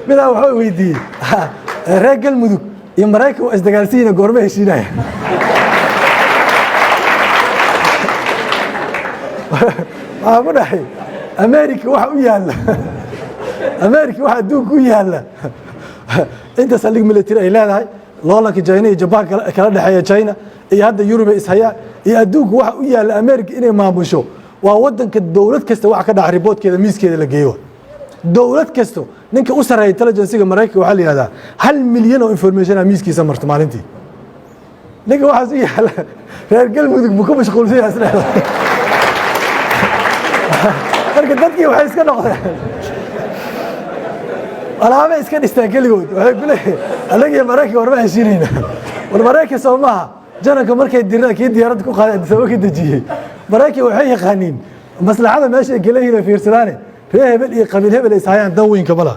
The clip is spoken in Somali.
midaa waxaa weydiiyey reer galmudug iyo maraykan waa isdagaalsiina goorma heshiinaya waxaa ku dhahay america waxa u yaalla america waxa adduunka u yaalla inta saldhig military ay leedahay loolanka China iyo Japan kala dhaxeeya China iyo hadda Europe ishaya iyo adduunka waxa u yaalla America inay maamusho waa wadanka dawlad kasta waxa ka dhaca reportkeeda miiskeeda la geeyo dawlad kasto ninka u sareeya intelligence-ga Mareykanka waxa la yiraahdaa 1 milyan oo information ah miiskiisa marto maalintii ninka waxa uu yaala reer galmudug buu ka mashquulsan yahay asna marka dadkii waxay iska noqdeen alaaba iska dhistaan kaligood waxay ku leeyahay anaga Mareykanka warba heshiinayna war Mareykanka Soomaha janaka markay diyaarad ku qaadeen sabab ka dajiyay Mareykanka waxay yaqaaniin maslaxada meesha ay galeeyeen fiirsadaan reer hebel iyo qabiil hebel ay saayaan dawooyinka bala